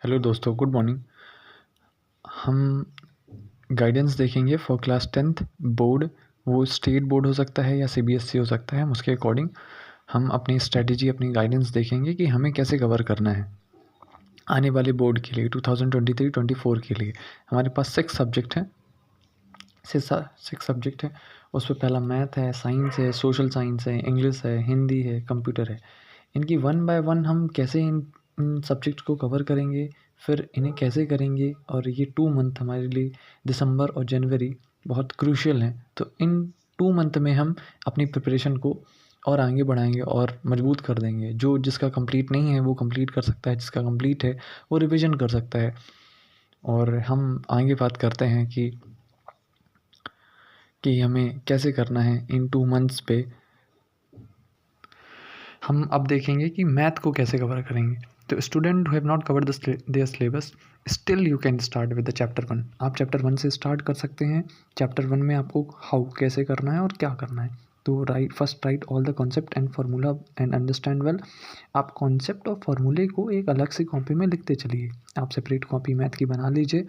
Hello दोस्तों, good morning. हम guidance देखेंगे फॉर क्लास 10th बोर्ड। वो स्टेट बोर्ड हो सकता है या सीबीएसई हो सकता है। हम उसके अकॉर्डिंग हम अपनी स्ट्रेटजी, अपनी गाइडेंस देखेंगे कि हमें कैसे कवर करना है आने वाले बोर्ड के लिए 2023-24 के लिए। हमारे पास 6 सब्जेक्ट हैं, 6 सब्जेक्ट हैं। उसमें पहला मैथ है, साइंस है, सोशल साइंस है, इंग्लिश है, हिंदी है, कंप्यूटर है। इनकी वन बाय वन हम कैसे इन सब्जेक्ट को कवर करेंगे, फिर इन्हें कैसे करेंगे। और ये 2 मंथ हमारे लिए, दिसंबर और जनवरी, बहुत क्रूशियल हैं। तो इन 2 मंथ में हम अपनी प्रिपरेशन को और आगे बढ़ाएंगे और मजबूत कर देंगे। जो जिसका कंप्लीट नहीं है वो कंप्लीट कर सकता है, जिसका कंप्लीट है वो रिवीजन कर सकता है। और हम आगे बात करते हैं कि हमें कैसे करना है इन 2 मंथ्स पे। हम अब देखेंगे कि मैथ को कैसे कवर करेंगे। तो student who have not covered there syllabus, still you can start with the chapter 1। आप चैप्टर 1 से स्टार्ट कर सकते हैं। चैप्टर 1 में आपको हाउ कैसे करना है और क्या करना है। तो first right all the concept and formula and understand well. आप कॉन्सेप्ट और फार्मूले को एक अलग सी कॉपी में लिखते चलिए। आप सेपरेट कॉपी मैथ की बना लीजिए,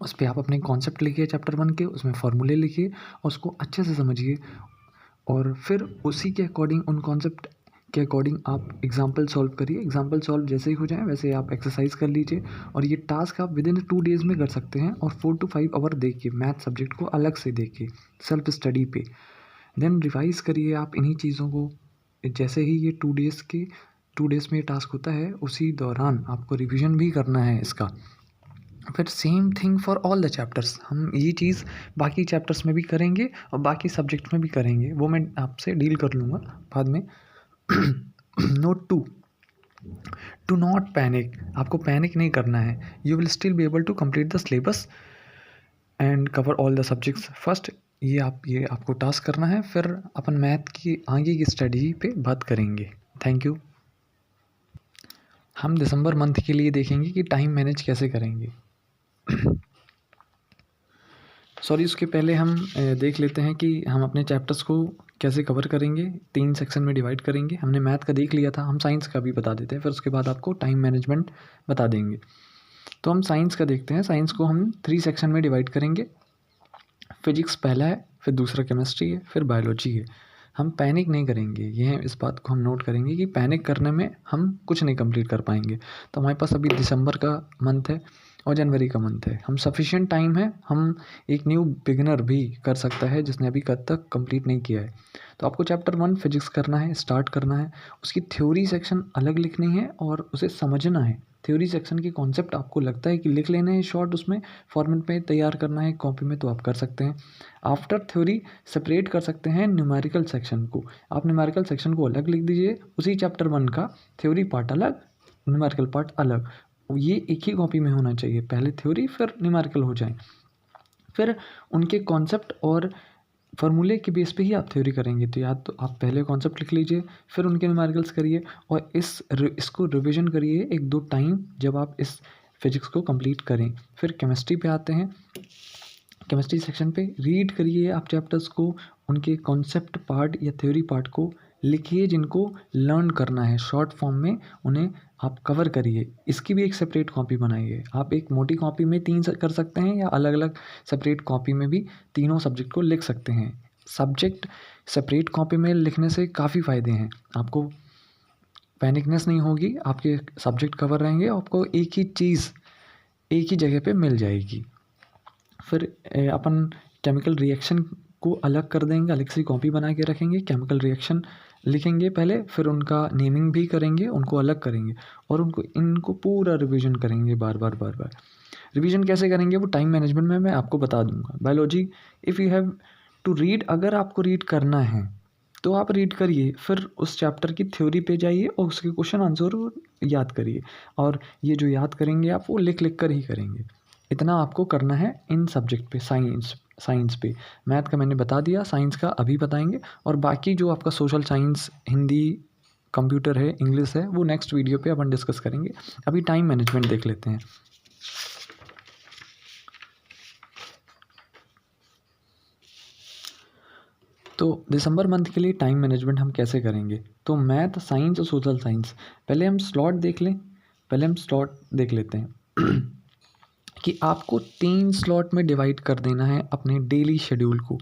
उस पर आप अपने कॉन्सेप्ट लिखिए चैप्टर 1 के, उसमें फार्मूले लिखिए और उसको अच्छे से समझिए। और फिर उसी के अकॉर्डिंग, उन कॉन्सेप्ट के अकॉर्डिंग आप एग्जाम्पल सॉल्व करिए। एग्जाम्पल सॉल्व जैसे ही हो जाए वैसे आप एक्सरसाइज कर लीजिए। और ये टास्क आप विद इन 2 डेज़ में कर सकते हैं। और 4 to 5 आवर देखिए, मैथ सब्जेक्ट को अलग से देखिए सेल्फ स्टडी पे। देन रिवाइज करिए आप इन्हीं चीज़ों को। जैसे ही ये 2 डेज़ में ये टास्क होता है, उसी दौरान आपको रिविज़न भी करना है इसका। फिर same thing for all the chapters. हम ये चीज़ बाकी चैप्टर्स में भी करेंगे और बाकी सब्जेक्ट में भी करेंगे। वो मैं आपसे डील कर लूँगा बाद में। Note 2, to not panic. आपको पैनिक नहीं करना है। You will still be able to complete the syllabus and cover all the subjects. First ये आपको टास्क करना है, फिर अपन मैथ की आगे की स्टडी पे बात करेंगे। Thank you. हम दिसंबर मंथ के लिए देखेंगे कि टाइम मैनेज कैसे करेंगे। सॉरी, उसके पहले हम देख लेते हैं कि हम अपने चैप्टर्स को कैसे कवर करेंगे। 3 सेक्शन में डिवाइड करेंगे। हमने मैथ का देख लिया था, हम साइंस का भी बता देते हैं, फिर उसके बाद आपको टाइम मैनेजमेंट बता देंगे। तो हम साइंस का देखते हैं। साइंस को हम 3 सेक्शन में डिवाइड करेंगे। फिजिक्स पहला है, फिर दूसरा केमिस्ट्री है, फिर बायोलॉजी है। हम पैनिक नहीं करेंगे, ये इस बात को हम नोट करेंगे कि पैनिक करने में हम कुछ नहीं कंप्लीट कर पाएंगे। तो हमारे पास अभी दिसंबर का मंथ है और जनवरी का मंथ है। हम सफिशिएंट टाइम है। हम एक न्यू बिगिनर भी कर सकता है जिसने अभी कब तक कंप्लीट नहीं किया है। तो आपको चैप्टर 1 फिजिक्स करना है, स्टार्ट करना है। उसकी थ्योरी सेक्शन अलग लिखनी है और उसे समझना है। थ्योरी सेक्शन के कॉन्सेप्ट आपको लगता है कि लिख लेने हैं शॉर्ट, उसमें फॉर्मेट में तैयार करना है कॉपी में, तो आप कर सकते हैं। आफ्टर थ्योरी सेपरेट कर सकते हैं न्यूमेरिकल सेक्शन को। आप न्यूमेरिकल सेक्शन को अलग लिख दीजिए, उसी चैप्टर 1 का थ्योरी पार्ट अलग, न्यूमेरिकल पार्ट अलग। ये एक ही कॉपी में होना चाहिए, पहले थ्योरी फिर न्यूमेरिकल हो जाए। फिर उनके कॉन्सेप्ट और फार्मूले के बेस पे ही आप थ्योरी करेंगे। तो या तो आप पहले कॉन्सेप्ट लिख लीजिए, फिर उनके न्यूमेरिकल्स करिए और इसको रिवीजन करिए 1-2 टाइम जब आप इस फिजिक्स को कंप्लीट करें। फिर केमिस्ट्री पे आते हैं। केमिस्ट्री सेक्शन पे रीड करिए आप चैप्टर्स को, उनके कॉन्सेप्ट पार्ट या थ्योरी पार्ट को लिखिए जिनको लर्न करना है शॉर्ट फॉर्म में, उन्हें आप कवर करिए। इसकी भी एक सेपरेट कॉपी बनाइए। आप एक मोटी कॉपी में 3 कर सकते हैं या अलग अलग सेपरेट कॉपी में भी तीनों सब्जेक्ट को लिख सकते हैं। सब्जेक्ट सेपरेट कॉपी में लिखने से काफ़ी फ़ायदे हैं। आपको पैनिकनेस नहीं होगी, आपके सब्जेक्ट कवर रहेंगे, आपको एक ही चीज़ एक ही जगह पे मिल जाएगी। फिर अपन केमिकल रिएक्शन को अलग कर देंगे, अलग से कॉपी बना के रखेंगे। केमिकल रिएक्शन लिखेंगे पहले, फिर उनका नेमिंग भी करेंगे, उनको अलग करेंगे और इनको पूरा रिवीजन करेंगे बार बार। रिवीजन कैसे करेंगे वो टाइम मैनेजमेंट में मैं आपको बता दूंगा। Biology, if you have to read, अगर आपको रीड करना है तो आप रीड करिए, फिर उस चैप्टर की थ्योरी पे जाइए और उसके क्वेश्चन आंसर याद करिए। और ये जो याद करेंगे आप वो लिख लिख कर ही करेंगे। इतना आपको करना है इन सब्जेक्ट पे। साइंस पे मैथ का मैंने बता दिया, साइंस का अभी बताएंगे। और बाकी जो आपका सोशल साइंस, हिंदी, कंप्यूटर है, इंग्लिश है, वो नेक्स्ट वीडियो पे अपन डिस्कस करेंगे। अभी टाइम मैनेजमेंट देख लेते हैं। तो दिसंबर मंथ के लिए टाइम मैनेजमेंट हम कैसे करेंगे। तो मैथ, साइंस और सोशल साइंस, पहले हम स्लॉट देख लें। पहले हम स्लॉट देख लेते हैं कि आपको 3 स्लॉट में डिवाइड कर देना है अपने डेली शेड्यूल को।